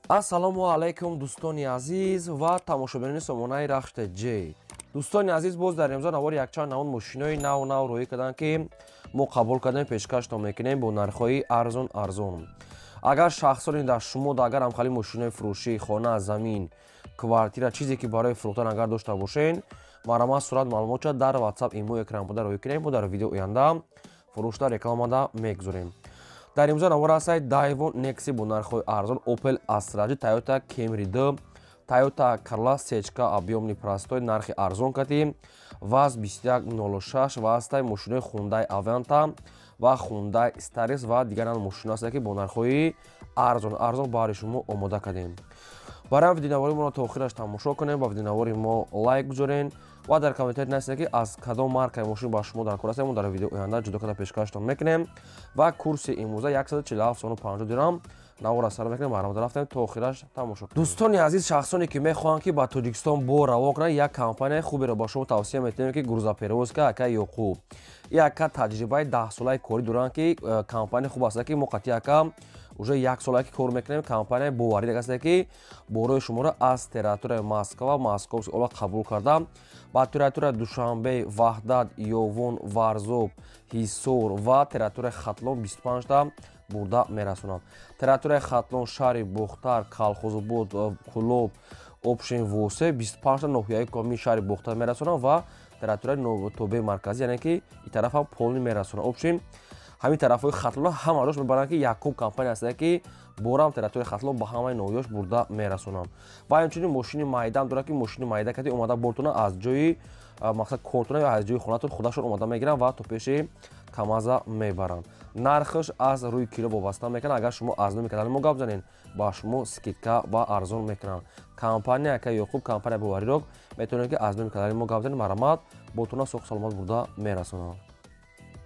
ассалому алайкум дӯстони азиз ва тамошобинони сомонаи рахште ҷ. дӯстони азиз, боз дар имзо навори якчанд навъ мошинои нав роӣ карданд ки мо қабул кардем, пешкашто мекунем бо нархҳои арзон. агар шахсони дар шумода агар ҳамхали мошинои фурӯшӣ, хона, замин, квартира, чизе ки барои фурӯхтан агар дошта бошен, марамат сурат маълумот шуда дар WhatsApp имо экран буда роӣ кунем. мо дар видео оянда фурӯшта рекламада мегузорем. дар имзо навор ҳастад Daiwo Nexi бо нархҳои арзон, Opel Astra, Toyota Camry D, Toyota Corolla сечка объёмни простой, нархи арзон кардем. ВАЗ 2106 ва ҳастад мошинои Hyundai Avanta ва Hyundai Staris ва дигар мошино ҳастанд ки бо нархҳои арзон барои шумо омода кардем. барои видеонавори моро то охираш тамошо кунем, ба видеонавори мо лайк гузорен ва дар комментари нависед ки аз кадом маркаи мошин ба шумо дар кор аст. мо дар видео оянда ҷудо карда пешкаштон мекунем ва курси имрӯза 147 сonu 50 дирам навора сар мекунем. маҳрамат рафтем, то охираш тамошо кунем. дӯстони азиз, шахсоне ки мехоҳанд ки ба Тоҷикистон бо раво кунанд, як компания хуберо ба шумо тавсия метавонем ки Грузоперевозка ака Ёқуб. ин ака таҷрибаи 10 солаи корӣ доранд ки компания хуб аст ки мо қатъи ака уже 1 сола ки кор мекунем. компания боварӣ аст ки борои шуморо аз территорияи Москва, Московский област қабул карда ба территорияи Душанбе, Ваҳдат, Ёвон, Варзоб, Ҳисор ва территорияи Хатлон 25 та бурда мерасонанд. территорияи Хатлон, шаҳри Бухтар, Колхозобод, Кулоб, Обшин, Восе 25 та ноҳияи комили шаҳри Бухтар мерасонанд ва территорияи Тобе марказӣ, яъне ки ин тараф ҳам Полни мерасонанд. Обшин ҳамин тарафҳои Хатлон ҳамарош мебаранд ки якум компания аст ки борам территорияи Хатлон ба ҳамаи ноҳияш бурда мерасонанд. ва инчунин мошини майдаам дорад ки мошини майда кати омада бортона аз ҷои мақсад кортона ё аз ҷои хонатон худашон омада мегиранд ва то пеши камаза мебаранд. нархаш аз рӯи кило вобаста мекунад. агар шумо аз номи канали мо гап занед, ба шумо скидка ва арзон мекунанд. компания ака Ёқуб, компания боварирок, метавонед ки аз номи канали мо гап занед, марамат ботона соҳ саломат бурда мерасонанд.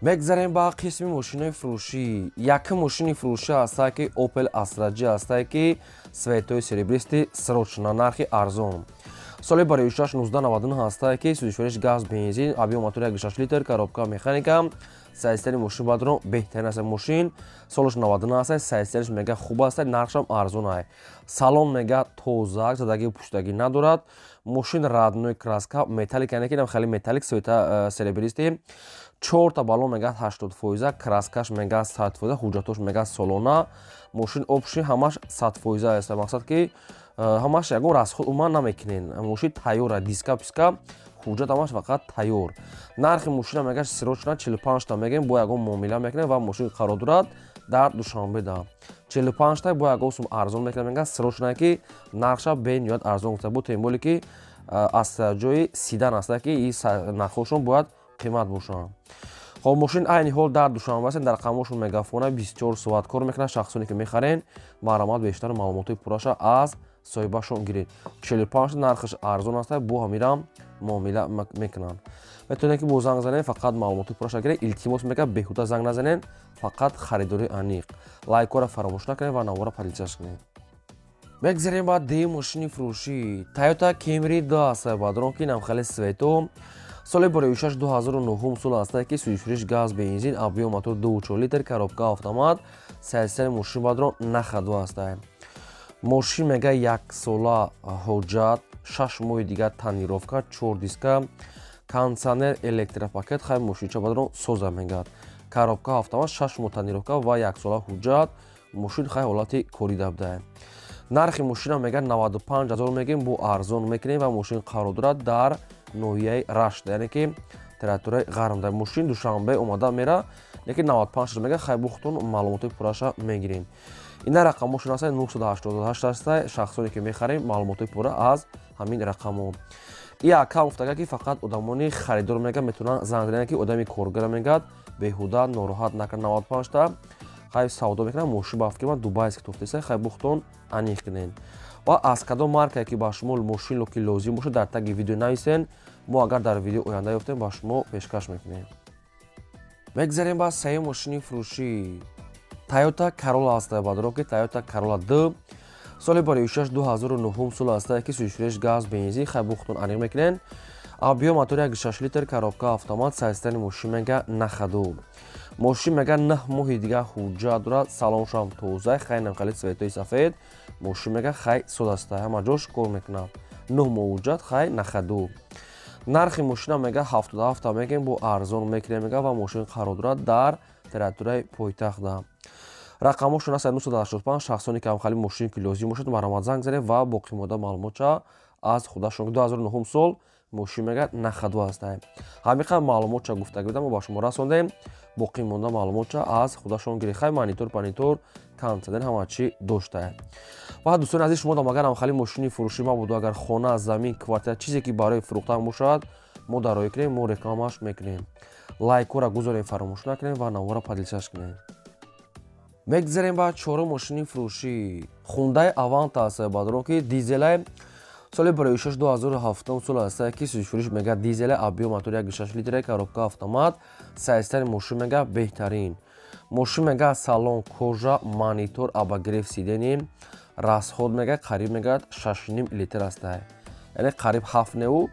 мегзарем ба қисми мошинои фурӯшӣ. якум мошини фурӯшӣ ҳастад ки Opel Astra J ҳастад ки светои серебристи срочна, нархи арзон. соли барои 1699 ҳастад ки 34 газ бензин, объём мотори 1.6 литр, коробка механика, сайзтари мошин бадрон беҳтарин аст. мошин солаш 99 ҳастад, сайзтариш мега хуб аст, нархшам арзон аст. салон мега тоза, задагӣ пуштагӣ надорад. мошин радной краска металлик, яъне ки нам хали металлик света серебристи. 4 та балон мега 80%, краскаш мега 100%, ҳуҷҷатош мега солона. мошин обшин ҳамаш 100% аст, мақсад ки ҳамаш ягон расход уман намекунен. мошин тайёра, диска писка, ҳуҷҷат ҳамаш фақат тайёр. нархи мошина мега срочна 45 та мегем, бо ягон муомила мекунем ва мошин қарор дорад дар Душанбеда. 45 та бо ягон сум арзон мекунем, мега срочна ки нархша бениҳоят арзон гуфта бо темболи ки аз ҷои сидан аст ки ин нархҳошон бояд қимат бошанд. хоб мошин айни ҳол дар Душанбе аст, дар рақамошон мегафона 24 соат кор мекунад. шахсоне ки мехарен маълумот бештар маълумоти пурраша аз соҳибашон гиред. 45 нархаш арзон аст, бо ҳамирам муомила мекунанд. метавонед ки бо занг занед фақат маълумоти пурраша гиред. илтимос мекунед беҳуда занг назанед, фақат харидори аниқ. лайкора фаромӯш накунед ва навора подписааш кунед. мегзарем ба ди мошини фурӯшӣ. Toyota Camry D аст, бадрон ки намхали свето. соли барои 2009 сол аст ки 34 газ бензин, объём мотор 2.4 литр, коробка автомат, сайзтари мошин бадрон нахаду аст. мошин мега 1 сола ҳуҷҷат, 6 моҳи дигар танировка, 4 диска, кондитсионер, электропакет, хай мошинча бадрон соза мегад. коробка автомат, 6 моҳ танировка ва 1 сола ҳуҷҷат. мошин хай ҳолати корӣ дабда. нархи мошина мега 95 000 мегем, бо арзон мекунем ва мошин қарор дорад дар ноҳияи Рашт, яъне ки территорияи Ғармда. мошин Душанбе омада мера, лекин 95 000 мега, хай бухтон маълумоти пурраша мегирем. ина рақамошон аст 988 аст. шахсоне ки мехарем маълумоти пурра аз ҳамин рақамо. ин аккаунт гуфтага ки фақат одамони харидор мега метавонанд занг занед, ки одами коргара мегад беҳуда нороҳат накунад. 95 та хай савдо мекунад. мошин ба фикри ман дубайский тофтеса, хай бухтон аниқ кунед. ва аз кадом маркае ки ба шумо мошин ки лозим бошад дар таги видео нависен, мо агар дар видео оянда ёфтем ба шумо пешкаш мекунем. мегзарем ба сеюм мошини фурӯшӣ. Toyota Corolla аст, бадрон ки Toyota Corolla D. соли барои 2009 сол аст ки 34 газ бензин, хай бухтон аниқ мекунен. объём мотори 1.6 литр, коробка автомат, сайзтари мошин мега нахаду. мошин мега 9 моҳи дигар ҳуҷҷат дорад, салоншам тоза, хай намхали цветои сафед. мошин мега хай сода аст, ҳама ҷош кор мекунад. 9 моҳ ҳуҷҷат, хай нахаду. нархи мошина мега 77 мегем, бо арзон мекунем мега ва мошин қарор дорад дар территорияи пойтахта. рақамошон аст 985 шахсоне ки амхали мошин ки лозим бошад маромад занг занед ва боқӣ монда маълумота аз худашон. 2009 сол мошин мега нахаду аст. ҳамиқа маълумота гуфтагӣ будам ва ба шумо расондем. боқӣ монда маълумота аз худашон гирехай монитор панитор камсаден ҳама чӣ дошта. ва дӯстони азиз, шумо дам агар амхали мошини фурӯшӣ мабуду, агар хона, замин, квартира чизе ки барои фурӯхтан бошад мо дароӣ кунем, мо рекламаш мекунем. лайкора гузорем, фаромӯш накунем ва навора падилшаш кунем. мегзарем ба чорум мошини фурӯшӣ. Hyundai Avanta аст бадро ки дизелай соли барои 2007 сол аст ки сӯзишфурӯш мега дизелай объем мотор 1.6 литр коробка автомат сайзтари мошин мега беҳтарин. мошин мега салон кожа, монитор, обогрев сидени, расход мега қариб мега 6.5 литр аст. яъне қариб 7 неу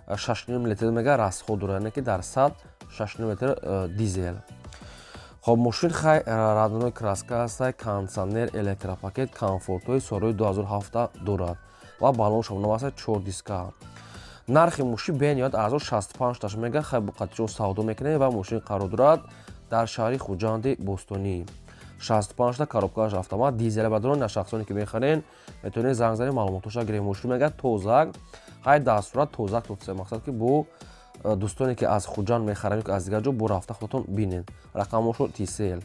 6.5 литр мега расход дорад, яъне ки дар 100 6.5 литр дизел. خب ماشین خیلی رادنوی کراسکا است، کانسانر، الکتروپاکت، کامفورتوی سوروی 2007 دارد و بالونش هم نواسط 4 دیسکا. نرخ ماشین بینیاد از 65 تا مگا خیلی بقیتشون ساودو میکنه و ماشین قرار دارد در شهر خوجاند بوستونی. 65 تا коробкаш автомат дизел бадрон на шахсоне ки мехарен метавонед занг занед маълумотоша гирем. мошин мега тозак, хай дастурат тозак тутсе, мақсад ки бо дӯстоне ки аз хуҷан мехаранд ки аз дигар ҷо бо рафта худатон бинед. рақамошо тисел.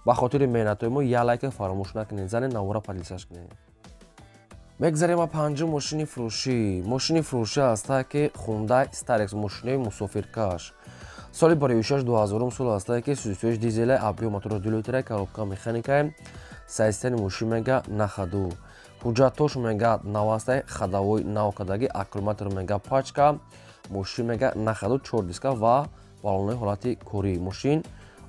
ба хотири меҳнатои мо я лайка фаромӯш накунед, занед навора падилсаш кунед. мегзарем ба панҷум мошини фурӯшӣ. мошини фурӯшӣ аст ки Hyundai Starex мошинаи мусофиркаш. соли барои 2000 сол аст ки сӯзишвоиш дизелай объем мотори 2 литр коробка механикаи сайзтани мошин мега нахаду. ҳуҷҷатош мега нав аст, хадавои нав кадаги аккумулятор мега пачка, мошин мега нахаду 4 диска ва баллонои ҳолати корӣ. мошин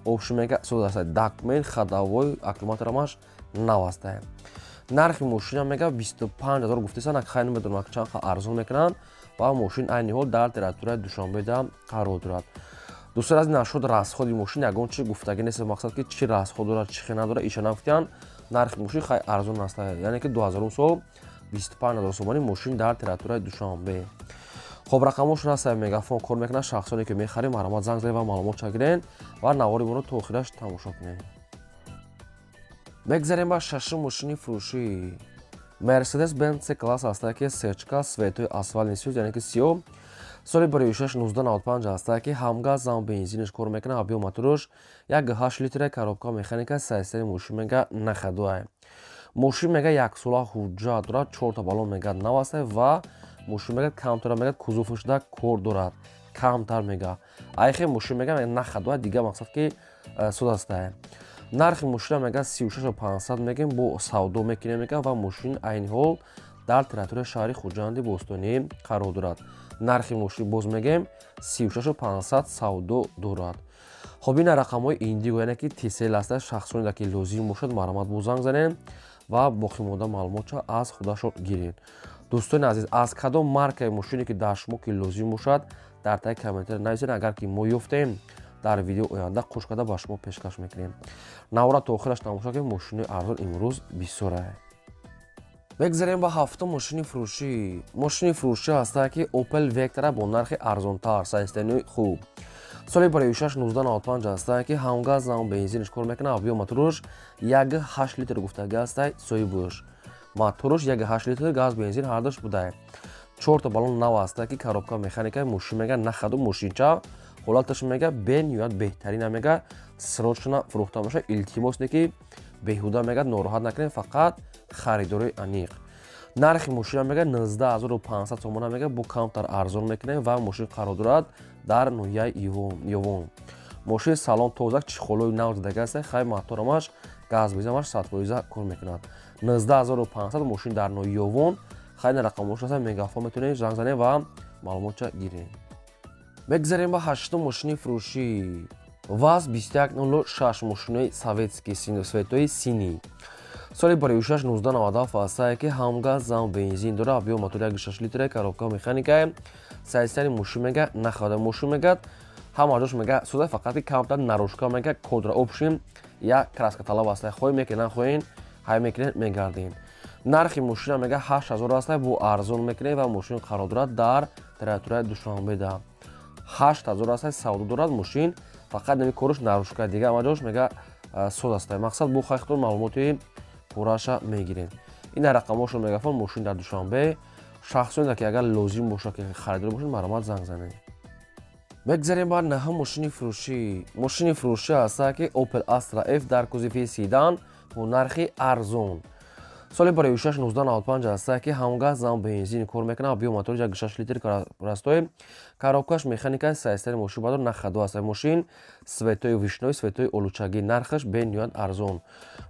опшн мега сода аст, документ хадавои аккумуляторамаш нав аст. нархи мошина мега 25000 гуфтаsan, хайли медонам чанд арзон мекунанд ва мошин айни ҳол дар территорияи Душанбеда қарор дорад. дӯстони аз нашуд расходи мошин ягон чи гуфтагӣ нест, мақсад ки чӣ расход дорад, чӣ хена дорад, иша нафтиян. нархи мошин хай арзон аст, яъне ки 2000 сол 25000 сомони мошин дар территорияи Душанбе. خب رقمش را مگافون کار میکنه، شخصانی که میخریم مرامت زنگ زنید و معلومات چگیرین و نواری رو تا آخرش تماشا کنید. مگذاریم با ششم ماشینی فروشی. مرسدس بنز سی کلاس است که سرچکا سویتوی اسفال نیست، یعنی که سیو سالی برای 1995 است که همگاز زام بنزینش کار میکنه، ابیو موتورش 1.8 لیتر коробка مکانیکا سایسری ماشین میگه نخدوه. ماشین میگه یک سال حجت دارد، 4 تا بالون میگه نواسته و мошин мега камтар мега кузуфушда кор дорад, камтар мега. айхе мошин мега нахадва дига, мақсад ки суд аст. нархи мошина мега 36500 мегем, бо савдо мекунем мега ва мошин айни ҳол дар территорияи шаҳри хуҷанди бостонӣ қарор дорад. нархи мошин боз мегем 36500 савдо дорад. хоб ин рақамҳои индиго, яъне ки тисел аст, шахсоне ки лозим бошад маромат бо занг занед ва боқӣ монда маълумота аз худашон гиред. дӯстони азиз, аз кадом маркаи мошине ки дар шумо ки лозим бошад дар таги комментар нависед. агар ки мо ёфтем дар видео оянда қӯш карда ба шумо пешкаш мекунем. навора то охираш тамошо кунед, мошини арзон имрӯз бисёр аст. мегзарем ба ҳафтум мошини фурӯшӣ. мошини фурӯшӣ аст ки Opel Vectra бо нархи арзонтар, сайзтанои хуб. соли барои 1995 аст ки ҳамгаз зам бензинш кор мекунад, объем моторш 1.8 литр гуфтагӣ аст, соҳибуш моторш 1.8 литр газ бензин ҳардош буда. 4 та баллон нав аст ки коробка механика мошин мега нахаду, мошинча ҳолаташ мега бениҳоят беҳтарина мега срочна фурӯхта боша. илтимос не ки беҳуда мега нороҳат накунед, фақат харидори аниқ. нархи мошина мега 19500 сомона мега, бо камтар арзон мекунем ва мошин қарор дорад дар ноҳияи Ёвон. мошин салон тоза, чихолои нав задага аст, хай моторамаш газ бензинамаш 100% кор мекунад. 19500 мошин дар ноҳияи Ёвон. хайли рақамош аст, мегафон метавонед занг занед ва маълумота гиред. мегзарем ба ҳаштум мошини фурӯшӣ. ВАЗ 2106 мошинаи советски светои синий. соли барои 1997 аст ки ҳамгаз зам бензин дорад, объем мотори 1.6 литр коробка механика сайзтари мошин мега нахада. мошин мега ҳама ҷош мега сӯза фақати камтар нарӯшка мега кодра опшин я краска талаб аст хоҳӣ мекунед хоҳин ҳай мекунед мегардин. нархи мошина мега 8000 аст бо арзон мекунед ва мошин қарор дорад дар территорияи Душанбеда. 8000 аст савдо дорад мошин фақат нами корш нарӯшка дига ҳама ҷош мега соз аст. мақсад бо хайхтон маълумоти пурраша мегиред. ина рақамошо мегафон мошин дар Душанбе шахсоне ки агар лозим боша ки харидор бошед маромад занг занед. бигзарем бар наҳа мошини фурӯшӣ. мошини фурӯшӣ аст ки Opel Astra F дар кузофи седан бо нархи арзон. соли барои 1995 аст ки ҳамгаз зам бензин кор мекунад биё мотори 6 литр растои коробкаш механика сайстари мошин бадор нахадо аст. мошин светои вишнои светои олучагӣ нархаш бениҳоят арзон.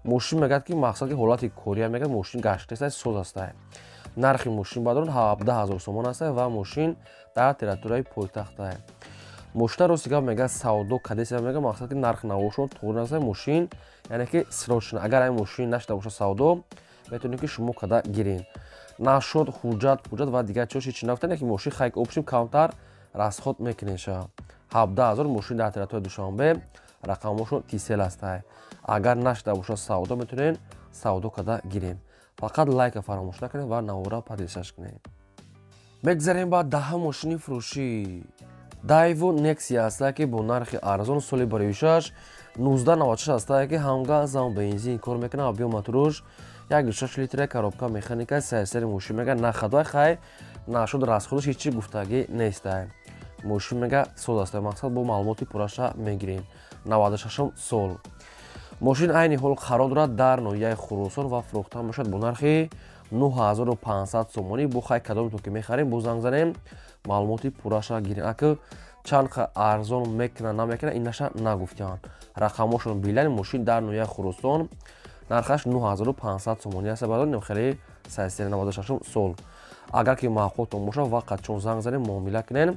мошин мегӯяд ки мақсад ки ҳолати кория мегӯяд мошин гаштаста соз аст. нархи мошин бадор 17000 сомон аст ва мошин дар территорияи пойтахт. мошина рости гап мега савдо кадеса мега мақсад ки нарх навошон туғрин аст мошин яъне ки срочно агар ай мошин нашда боша савдо метавонед ки шумо када гирин нашуд ҳуҷҷат ва дигар чоши чи нафтане ки мошин хайк опшим камтар расход мекунеша 17000 мошин дар территорияи Душанбе рақамошон тисел аст. агар нашда боша савдо метавонед савдо када гирин. фақат лайка фаромӯш накунед ва навора подписаш кунед. бигзарем ба даҳа мошини фурӯшӣ. Daewoo Nexia аст ки бо нархи арзон соли барои 1996 аст ки ҳамгаз зам бензин кор мекунад биё моторош 1.6 литр коробка механика сайсари мошин мега нахадвай хай нашуд расходаш ҳеҷ чи гуфтагӣ нест. мошин мега соз аст мақсад бо маълумоти пурраша мегирем 96 сол. мошин айни ҳол қарор дорад дар ноҳияи Хуросон ва фурӯхта мешавад бо нархи 9500 сомонӣ. бо хай кадомтон ки мехарем бо занг занем маълумоти пурраша гирем. ака чанқа арзон мекуна намекуна инаша нагуфтанд. рақамошон билани мошин дар ноҳияи Хуросон нархаш 9500 сомонӣ аст. бадон хеле сайстари 96 сол. агар ки маъқултон боша вақт чун занг занем муомила кунед.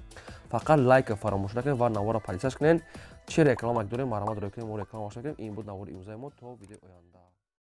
фақат лайка фаромӯш накунед ва навора подписаш кунед. чӣ рекламак дорем маромад рӯ кунем мо реклама бошад кунем. ин буд навори имзои мо то видеои оянда.